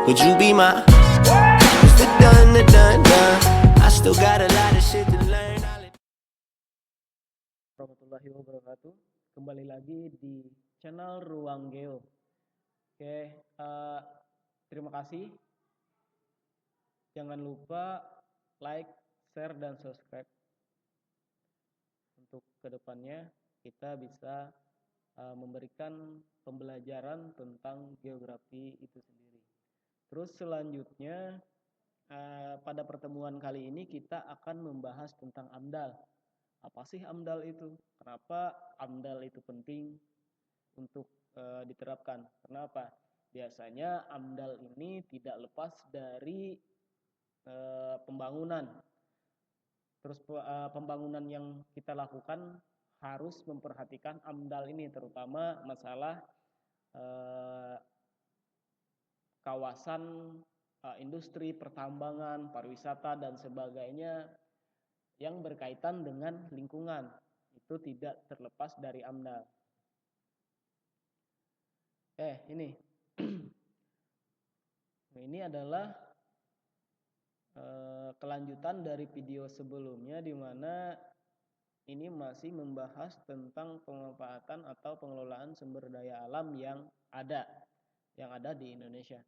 Would you be my Mr. Done, the done, done? I still got a lot of shit to learn. Warahmatullahi wabarakatuh. Kembali lagi di channel Ruang Geo. Oke, terima kasih. Jangan lupa like, share, dan subscribe. Untuk kedepannya kita bisa memberikan pembelajaran tentang geografi itu sendiri. Terus selanjutnya pada pertemuan kali ini kita akan membahas tentang AMDAL. Apa sih AMDAL itu? Kenapa AMDAL itu penting untuk diterapkan? Kenapa? Biasanya AMDAL ini tidak lepas dari pembangunan. Terus pembangunan yang kita lakukan harus memperhatikan AMDAL ini, terutama masalah kawasan industri, pertambangan, pariwisata, dan sebagainya yang berkaitan dengan lingkungan. Itu tidak terlepas dari AMDAL. Ini ini adalah kelanjutan dari video sebelumnya, di mana ini masih membahas tentang pemanfaatan atau pengelolaan sumber daya alam yang ada di Indonesia.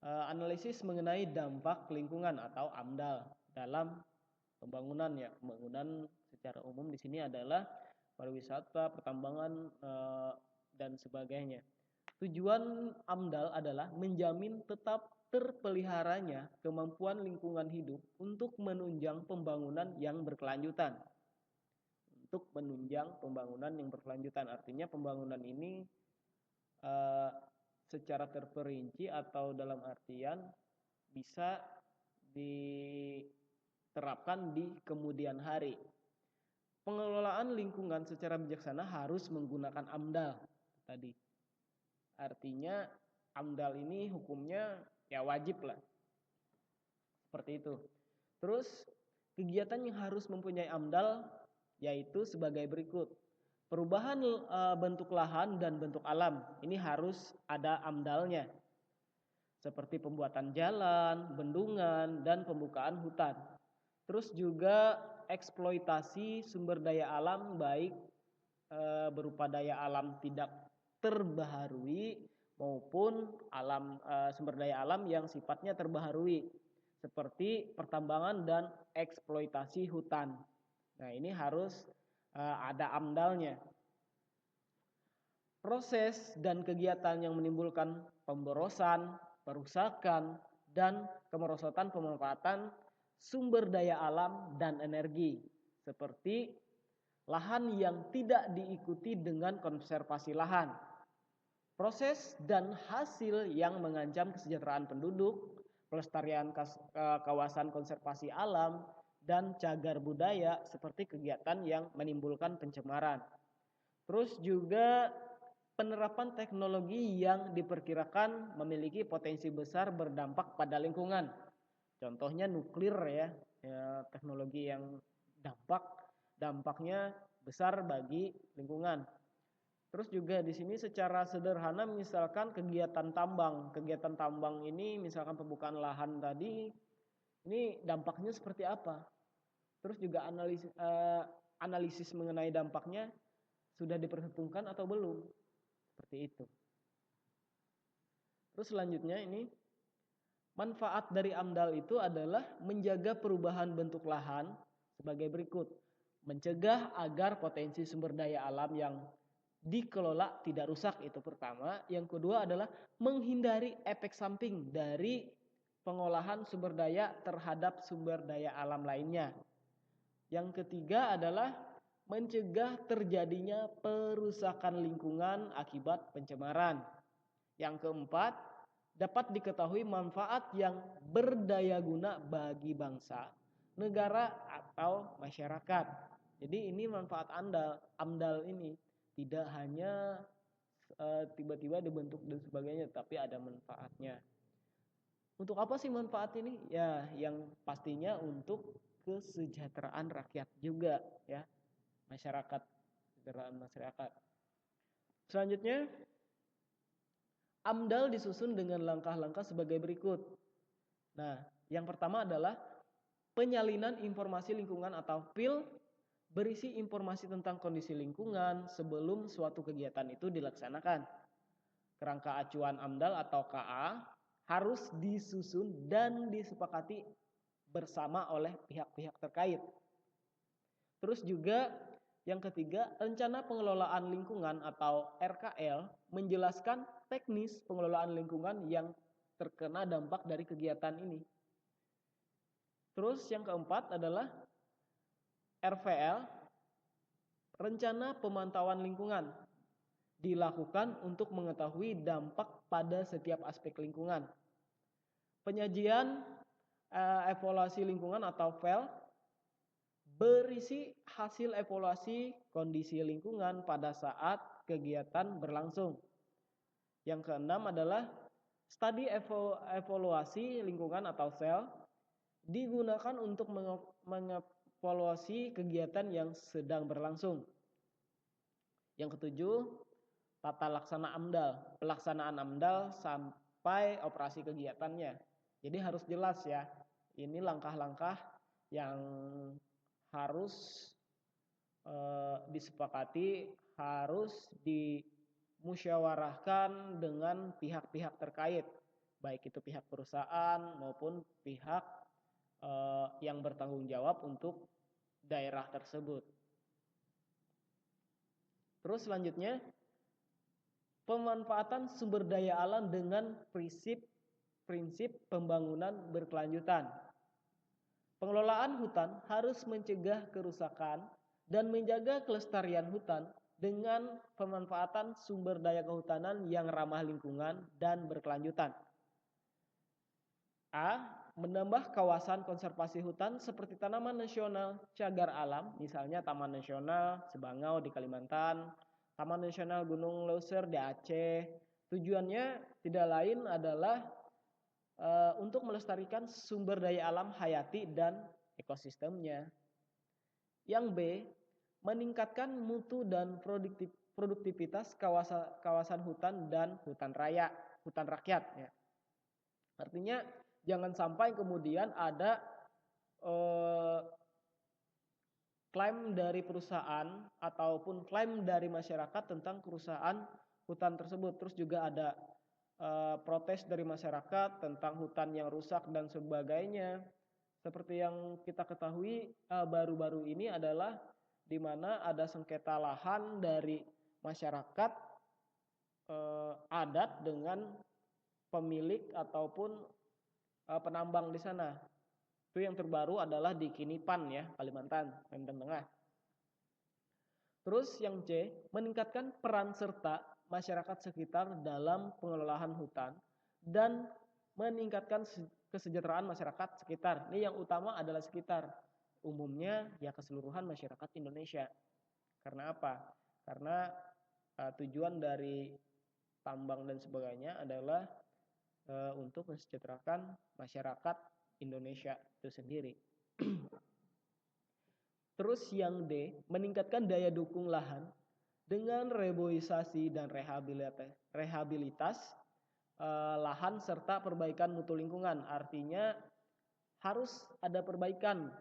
Analisis mengenai dampak lingkungan atau AMDAL dalam pembangunan ya. Pembangunan secara umum di sini adalah pariwisata, pertambangan, dan sebagainya. Tujuan AMDAL adalah menjamin tetap terpeliharanya kemampuan lingkungan hidup untuk menunjang pembangunan yang berkelanjutan. Artinya pembangunan ini secara terperinci atau dalam artian bisa diterapkan di kemudian hari. Pengelolaan lingkungan secara bijaksana harus menggunakan AMDAL tadi. Artinya AMDAL ini hukumnya ya wajib lah. Seperti itu. Terus kegiatan yang harus mempunyai AMDAL yaitu sebagai berikut. Perubahan bentuk lahan dan bentuk alam. Ini harus ada AMDAL-nya. Seperti pembuatan jalan, bendungan, dan pembukaan hutan. Terus juga eksploitasi sumber daya alam, baik berupa daya alam tidak terbaharui maupun sumber daya alam yang sifatnya terbaharui, seperti pertambangan dan eksploitasi hutan. Nah, ini harus ada AMDAL-nya. Proses dan kegiatan yang menimbulkan pemborosan, perusakan, dan kemerosotan pemanfaatan sumber daya alam dan energi, seperti lahan yang tidak diikuti dengan konservasi lahan, proses dan hasil yang mengancam kesejahteraan penduduk, pelestarian kawasan konservasi alam, dan cagar budaya, seperti kegiatan yang menimbulkan pencemaran. Terus juga penerapan teknologi yang diperkirakan memiliki potensi besar berdampak pada lingkungan. Contohnya nuklir ya, teknologi yang dampaknya besar bagi lingkungan. Terus juga di sini secara sederhana misalkan kegiatan tambang. Kegiatan tambang ini misalkan pembukaan lahan tadi, ini dampaknya seperti apa? Terus juga analisis mengenai dampaknya sudah diperhitungkan atau belum? Seperti itu. Terus selanjutnya ini manfaat dari AMDAL itu adalah menjaga perubahan bentuk lahan sebagai berikut. Mencegah agar potensi sumber daya alam yang dikelola tidak rusak, itu pertama. Yang kedua adalah menghindari efek samping dari pengolahan sumber daya terhadap sumber daya alam lainnya. Yang ketiga adalah mencegah terjadinya perusakan lingkungan akibat pencemaran. Yang keempat, dapat diketahui manfaat yang berdaya guna bagi bangsa, negara, atau masyarakat. Jadi ini manfaat AMDAL ini tidak hanya tiba-tiba dibentuk dan sebagainya, tapi ada manfaatnya. Untuk apa sih manfaat ini? Ya, yang pastinya untuk kesejahteraan rakyat juga ya, kesejahteraan masyarakat. Selanjutnya AMDAL disusun dengan langkah-langkah sebagai berikut. Nah, yang pertama adalah penyalinan informasi lingkungan atau PIL berisi informasi tentang kondisi lingkungan sebelum suatu kegiatan itu dilaksanakan. Kerangka acuan AMDAL atau KA harus disusun dan disepakati bersama oleh pihak-pihak terkait. Terus juga yang ketiga, rencana pengelolaan lingkungan atau RKL menjelaskan teknis pengelolaan lingkungan yang terkena dampak dari kegiatan ini. Terus yang keempat adalah RVL, rencana pemantauan lingkungan, dilakukan untuk mengetahui dampak pada setiap aspek lingkungan. Penyajian evaluasi lingkungan atau VEL berisi hasil evaluasi kondisi lingkungan pada saat kegiatan berlangsung. Yang keenam adalah studi evaluasi lingkungan atau SEL digunakan untuk mengevaluasi kegiatan yang sedang berlangsung. Yang ketujuh, tata laksana AMDAL, pelaksanaan AMDAL sampai operasi kegiatannya. Jadi harus jelas ya, ini langkah-langkah yang harus disepakati, harus dimusyawarahkan dengan pihak-pihak terkait, baik itu pihak perusahaan maupun pihak yang bertanggung jawab untuk daerah tersebut. Terus selanjutnya, pemanfaatan sumber daya alam dengan prinsip pembangunan berkelanjutan. Pengelolaan hutan harus mencegah kerusakan dan menjaga kelestarian hutan dengan pemanfaatan sumber daya kehutanan yang ramah lingkungan dan berkelanjutan. A. Menambah kawasan konservasi hutan seperti tanaman nasional cagar alam, misalnya Taman Nasional Sebangau di Kalimantan, Taman Nasional Gunung Leuser di Aceh. Tujuannya tidak lain adalah untuk melestarikan sumber daya alam hayati dan ekosistemnya. Yang B, meningkatkan mutu dan produktivitas kawasan hutan dan hutan rakyat. Ya. Artinya jangan sampai kemudian ada klaim dari perusahaan ataupun klaim dari masyarakat tentang kerusakan hutan tersebut. Terus juga ada protes dari masyarakat tentang hutan yang rusak dan sebagainya. Seperti yang kita ketahui baru-baru ini adalah di mana ada sengketa lahan dari masyarakat adat dengan pemilik ataupun penambang di sana. Itu yang terbaru adalah di Kinipan ya, Kalimantan Tengah. Terus yang C, meningkatkan peran serta masyarakat sekitar dalam pengelolaan hutan dan meningkatkan kesejahteraan masyarakat sekitar. Ini yang utama adalah sekitar. Umumnya ya keseluruhan masyarakat Indonesia. Karena apa? Karena tujuan dari tambang dan sebagainya adalah untuk mensejahterakan masyarakat Indonesia itu sendiri. Terus yang D, meningkatkan daya dukung lahan dengan reboisasi dan rehabilitas lahan serta perbaikan mutu lingkungan. Artinya harus ada perbaikan,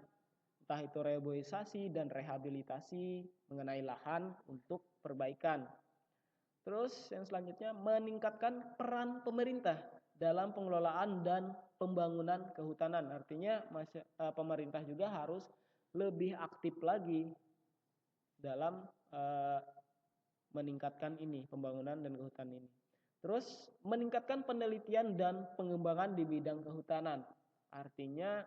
entah itu reboisasi dan rehabilitasi mengenai lahan untuk perbaikan. Terus yang selanjutnya, meningkatkan peran pemerintah dalam pengelolaan dan pembangunan kehutanan. Artinya pemerintah juga harus lebih aktif lagi dalam meningkatkan ini, pembangunan dan kehutanan ini. Terus meningkatkan penelitian dan pengembangan di bidang kehutanan. Artinya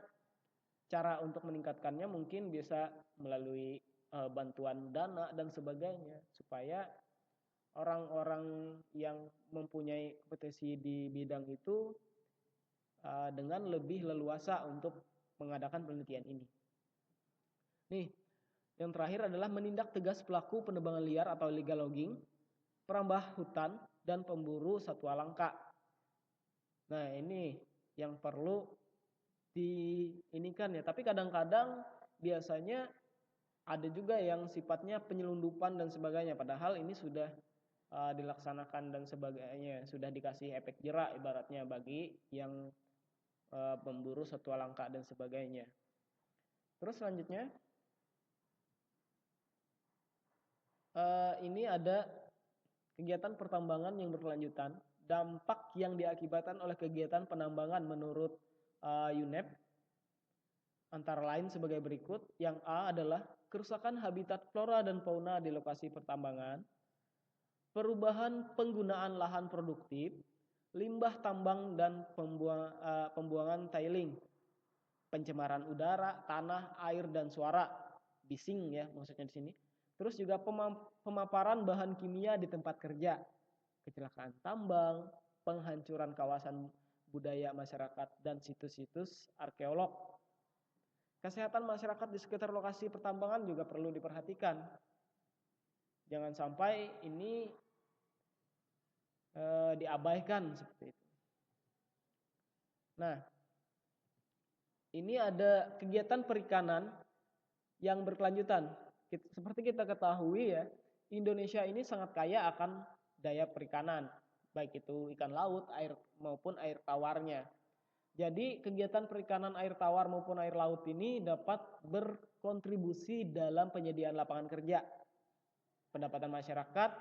cara untuk meningkatkannya mungkin bisa melalui bantuan dana dan sebagainya, supaya orang-orang yang mempunyai kompetensi di bidang itu dengan lebih leluasa untuk mengadakan penelitian ini. Nih, yang terakhir adalah menindak tegas pelaku penebangan liar atau illegal logging, perambah hutan, dan pemburu satwa langka. Nah, ini yang perlu diinikan ya. Tapi kadang-kadang biasanya ada juga yang sifatnya penyelundupan dan sebagainya. Padahal ini sudah dilaksanakan dan sebagainya, sudah dikasih efek jerak ibaratnya bagi yang memburu satwa langka dan sebagainya. Terus selanjutnya ini ada kegiatan pertambangan yang berkelanjutan, dampak yang diakibatkan oleh kegiatan penambangan menurut UNEP antara lain sebagai berikut. Yang A adalah kerusakan habitat flora dan fauna di lokasi pertambangan, perubahan penggunaan lahan produktif, limbah tambang dan pembuangan tiling, pencemaran udara, tanah, air dan suara, bising ya maksudnya di sini. Terus juga pemaparan bahan kimia di tempat kerja, kecelakaan tambang, penghancuran kawasan budaya masyarakat dan situs-situs arkeolog. Kesehatan masyarakat di sekitar lokasi pertambangan juga perlu diperhatikan. Jangan sampai ini diabaikan seperti itu. Nah, ini ada kegiatan perikanan yang berkelanjutan. Seperti kita ketahui ya, Indonesia ini sangat kaya akan daya perikanan, baik itu ikan laut, air maupun air tawarnya. Jadi kegiatan perikanan air tawar maupun air laut ini dapat berkontribusi dalam penyediaan lapangan kerja, pendapatan masyarakat,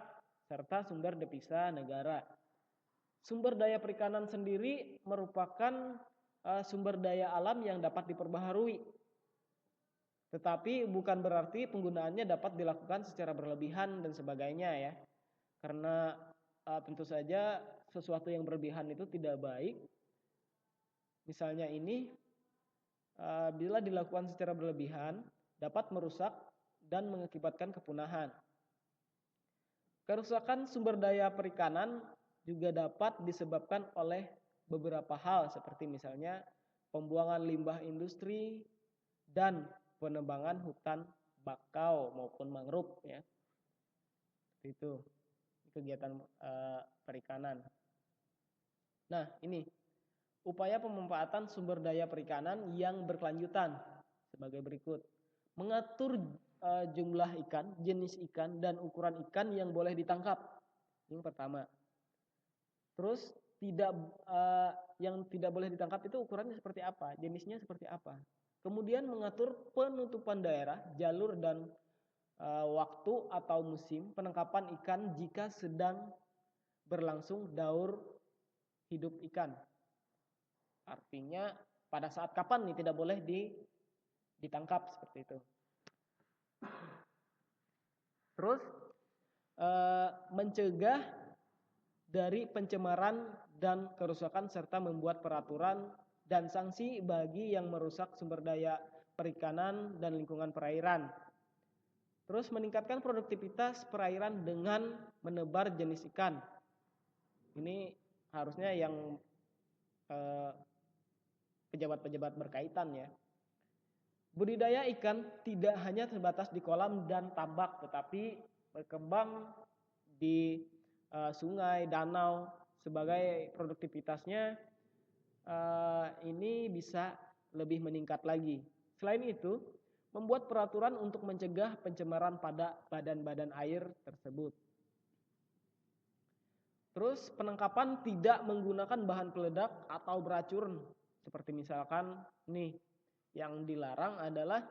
serta sumber devisa negara. Sumber daya perikanan sendiri merupakan sumber daya alam yang dapat diperbaharui. Tetapi bukan berarti penggunaannya dapat dilakukan secara berlebihan dan sebagainya ya. Karena tentu saja sesuatu yang berlebihan itu tidak baik. Misalnya ini, bila dilakukan secara berlebihan, dapat merusak dan mengakibatkan kepunahan. Kerusakan sumber daya perikanan juga dapat disebabkan oleh beberapa hal, seperti misalnya pembuangan limbah industri dan penebangan hutan bakau maupun mangrove ya. Itu kegiatan perikanan. Nah, ini upaya pemanfaatan sumber daya perikanan yang berkelanjutan sebagai berikut. Mengatur jumlah ikan, jenis ikan, dan ukuran ikan yang boleh ditangkap. Yang pertama. Terus yang tidak boleh ditangkap itu ukurannya seperti apa, jenisnya seperti apa. Kemudian mengatur penutupan daerah, jalur, dan waktu atau musim penangkapan ikan jika sedang berlangsung daur hidup ikan. Artinya pada saat kapan nih tidak boleh ditangkap seperti itu. Terus mencegah dari pencemaran dan kerusakan serta membuat peraturan dan sanksi bagi yang merusak sumber daya perikanan dan lingkungan perairan. Terus meningkatkan produktivitas perairan dengan menebar jenis ikan. Ini harusnya yang pejabat-pejabat berkaitan ya. Budidaya ikan tidak hanya terbatas di kolam dan tambak, tetapi berkembang di sungai, danau, sebagai produktivitasnya ini bisa lebih meningkat lagi. Selain itu, membuat peraturan untuk mencegah pencemaran pada badan-badan air tersebut. Terus penangkapan tidak menggunakan bahan peledak atau beracun. Seperti misalkan nih, yang dilarang adalah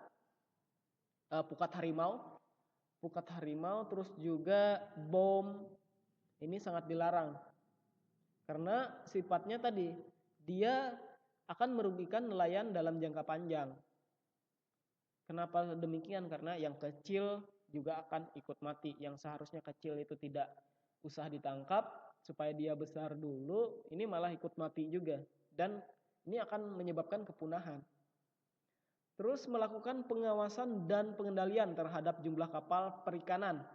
pukat harimau, terus juga bom. Ini sangat dilarang. Karena sifatnya tadi, dia akan merugikan nelayan dalam jangka panjang. Kenapa demikian? Karena yang kecil juga akan ikut mati. Yang seharusnya kecil itu tidak usah ditangkap supaya dia besar dulu, ini malah ikut mati juga. Dan ini akan menyebabkan kepunahan. Terus melakukan pengawasan dan pengendalian terhadap jumlah kapal perikanan,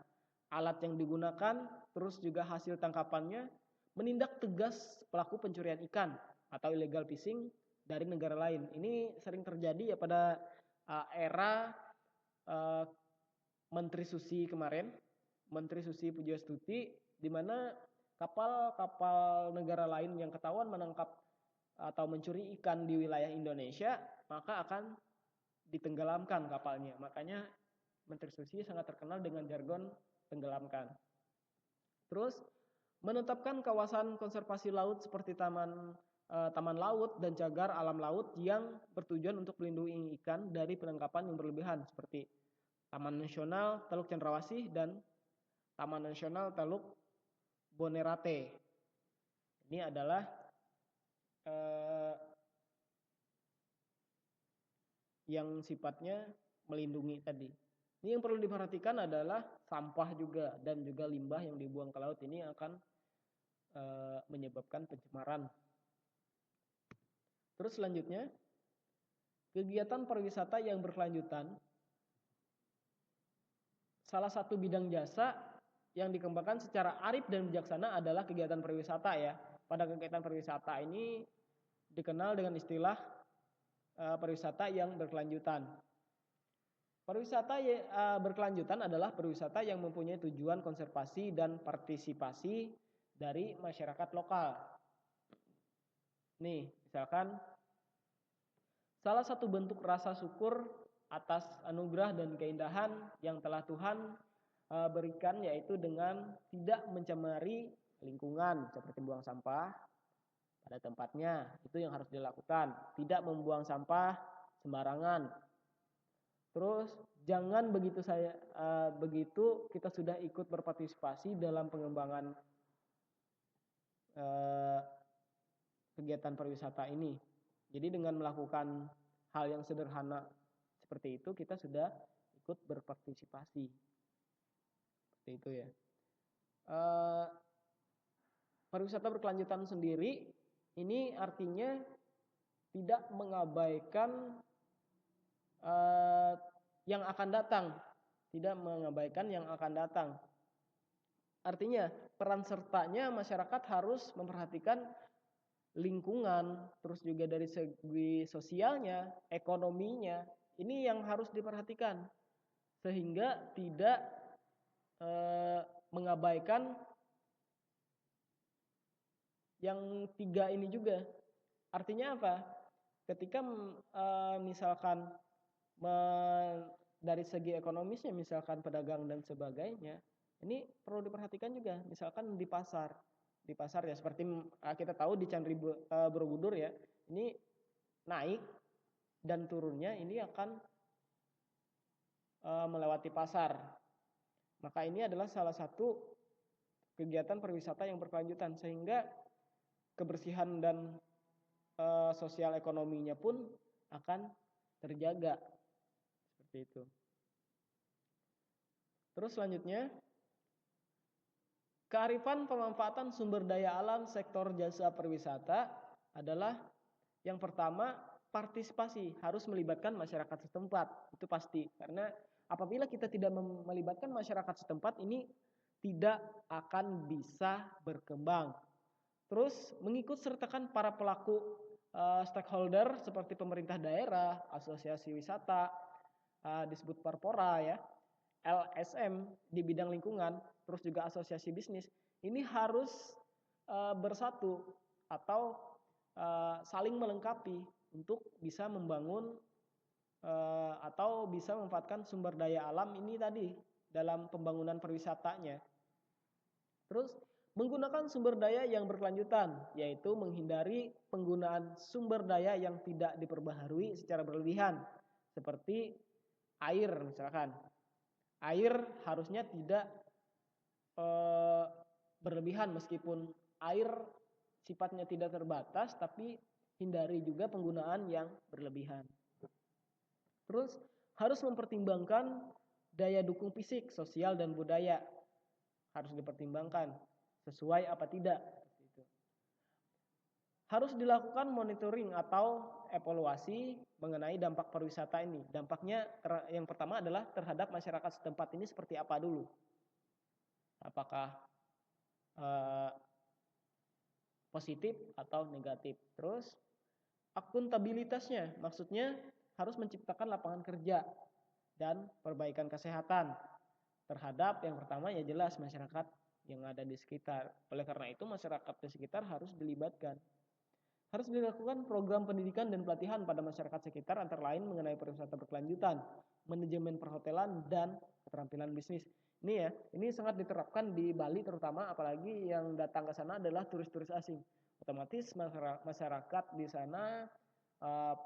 alat yang digunakan, terus juga hasil tangkapannya, menindak tegas pelaku pencurian ikan atau illegal fishing dari negara lain. Ini sering terjadi ya pada era Menteri Susi kemarin, Menteri Susi Pujiastuti, di mana kapal-kapal negara lain yang ketahuan menangkap atau mencuri ikan di wilayah Indonesia, maka akan ditenggelamkan kapalnya. Makanya Menteri Susi sangat terkenal dengan jargon tenggelamkan. Terus menetapkan kawasan konservasi laut seperti taman laut dan cagar alam laut yang bertujuan untuk melindungi ikan dari penangkapan yang berlebihan seperti Taman Nasional Teluk Cendrawasih dan Taman Nasional Teluk Bonerate. Ini adalah yang sifatnya melindungi tadi. Ini yang perlu diperhatikan adalah sampah juga dan juga limbah yang dibuang ke laut ini akan menyebabkan pencemaran. Terus selanjutnya, kegiatan pariwisata yang berkelanjutan. Salah satu bidang jasa yang dikembangkan secara arif dan bijaksana adalah kegiatan pariwisata ya. Pada kegiatan pariwisata ini dikenal dengan istilah pariwisata yang berkelanjutan. Pariwisata berkelanjutan adalah pariwisata yang mempunyai tujuan konservasi dan partisipasi dari masyarakat lokal. Nih, misalkan salah satu bentuk rasa syukur atas anugerah dan keindahan yang telah Tuhan berikan yaitu dengan tidak mencemari lingkungan seperti buang sampah pada tempatnya. Itu yang harus dilakukan. Tidak membuang sampah sembarangan. Terus jangan begitu kita sudah ikut berpartisipasi dalam pengembangan kegiatan pariwisata ini. Jadi dengan melakukan hal yang sederhana seperti itu kita sudah ikut berpartisipasi. Seperti itu ya. Pariwisata berkelanjutan sendiri ini artinya tidak mengabaikan yang akan datang, tidak mengabaikan yang akan datang. Artinya peran sertanya masyarakat harus memperhatikan lingkungan, terus juga dari segi sosialnya, ekonominya, ini yang harus diperhatikan sehingga tidak mengabaikan yang tiga ini juga. Artinya apa? Ketika misalkan dari segi ekonomisnya, misalkan pedagang dan sebagainya, ini perlu diperhatikan juga. Misalkan di pasar ya seperti kita tahu di Candi Borobudur ya, ini naik dan turunnya ini akan melewati pasar. Maka ini adalah salah satu kegiatan pariwisata yang berkelanjutan sehingga kebersihan dan sosial ekonominya pun akan terjaga. Seperti itu. Terus selanjutnya, kearifan pemanfaatan sumber daya alam sektor jasa pariwisata adalah yang pertama partisipasi, harus melibatkan masyarakat setempat. Itu pasti, karena apabila kita tidak melibatkan masyarakat setempat ini tidak akan bisa berkembang. Terus mengikut sertakan para pelaku stakeholder seperti pemerintah daerah, asosiasi wisata, disebut Parpora ya, LSM di bidang lingkungan, terus juga asosiasi bisnis, ini harus bersatu atau saling melengkapi untuk bisa membangun atau bisa memanfaatkan sumber daya alam ini tadi dalam pembangunan pariwisatanya. Terus menggunakan sumber daya yang berkelanjutan, yaitu menghindari penggunaan sumber daya yang tidak diperbaharui secara berlebihan, seperti air misalkan. Air harusnya tidak berlebihan, meskipun air sifatnya tidak terbatas, tapi hindari juga penggunaan yang berlebihan. Terus harus mempertimbangkan daya dukung fisik, sosial, dan budaya. Harus dipertimbangkan sesuai apa tidak. Harus dilakukan monitoring atau evaluasi mengenai dampak pariwisata ini. Dampaknya yang pertama adalah terhadap masyarakat setempat ini seperti apa dulu. Apakah positif atau negatif. Terus akuntabilitasnya, maksudnya harus menciptakan lapangan kerja dan perbaikan kesehatan terhadap yang pertama ya jelas masyarakat yang ada di sekitar. Oleh karena itu masyarakat di sekitar harus dilibatkan. Harus dilakukan program pendidikan dan pelatihan pada masyarakat sekitar antara lain mengenai pariwisata berkelanjutan, manajemen perhotelan, dan keterampilan bisnis. Ini ya, ini sangat diterapkan di Bali terutama, apalagi yang datang ke sana adalah turis-turis asing. Otomatis masyarakat di sana,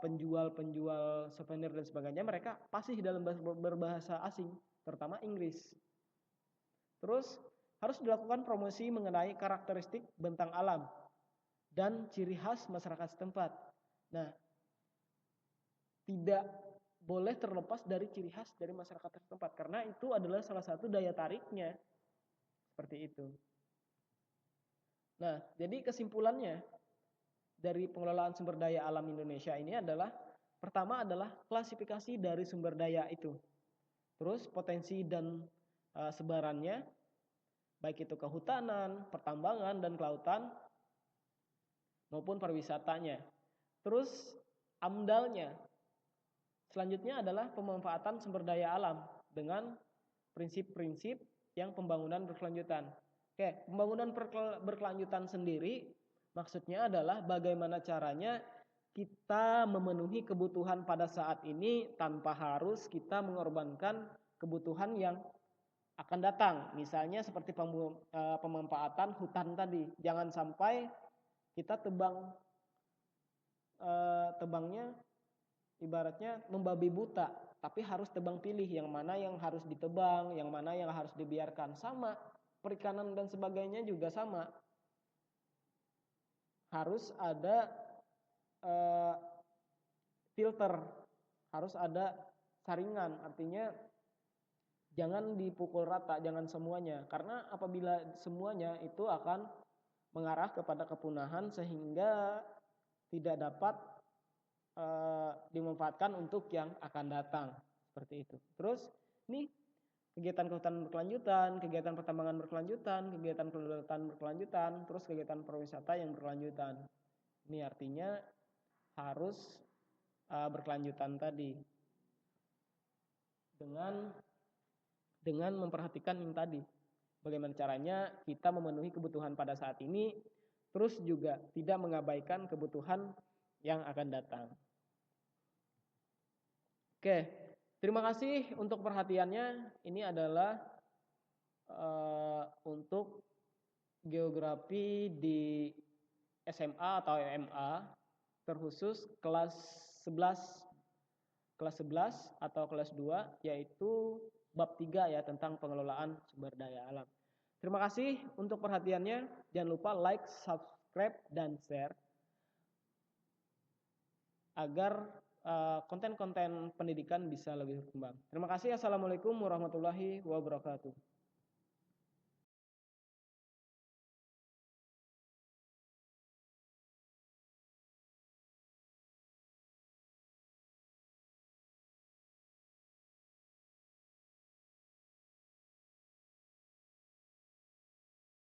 penjual-penjual souvenir dan sebagainya, mereka fasih dalam berbahasa asing, terutama Inggris. Terus harus dilakukan promosi mengenai karakteristik bentang alam dan ciri khas masyarakat setempat. Nah, tidak boleh terlepas dari ciri khas dari masyarakat setempat karena itu adalah salah satu daya tariknya. Seperti itu. Nah, jadi kesimpulannya dari pengelolaan sumber daya alam Indonesia ini adalah pertama adalah klasifikasi dari sumber daya itu. Terus potensi dan sebarannya baik itu kehutanan, pertambangan dan kelautan maupun pariwisatanya. Terus AMDAL-nya. Selanjutnya adalah pemanfaatan sumber daya alam dengan prinsip-prinsip yang pembangunan berkelanjutan. Oke, pembangunan berkelanjutan sendiri maksudnya adalah bagaimana caranya kita memenuhi kebutuhan pada saat ini tanpa harus kita mengorbankan kebutuhan yang akan datang. Misalnya seperti pemanfaatan hutan tadi. Jangan sampai kita tebangnya ibaratnya membabi buta, tapi harus tebang pilih yang mana yang harus ditebang, yang mana yang harus dibiarkan. Sama, perikanan dan sebagainya juga sama. Harus ada filter, harus ada saringan, artinya jangan dipukul rata, jangan semuanya. Karena apabila semuanya itu akan mengarah kepada kepunahan sehingga tidak dapat dimanfaatkan untuk yang akan datang. Seperti itu. Terus ini kegiatan kehutanan berkelanjutan, kegiatan pertambangan berkelanjutan, kegiatan kelautan berkelanjutan, terus kegiatan pariwisata yang berkelanjutan. Ini artinya harus berkelanjutan tadi. Dengan memperhatikan yang tadi. Bagaimana caranya kita memenuhi kebutuhan pada saat ini, terus juga tidak mengabaikan kebutuhan yang akan datang. Oke, terima kasih untuk perhatiannya. Ini adalah untuk geografi di SMA atau MA, terkhusus kelas 11 atau kelas 2, yaitu bab 3 ya tentang pengelolaan sumber daya alam. Terima kasih untuk perhatiannya. Jangan lupa like, subscribe, dan share agar konten-konten pendidikan bisa lebih berkembang. Terima kasih. Assalamualaikum warahmatullahi wabarakatuh.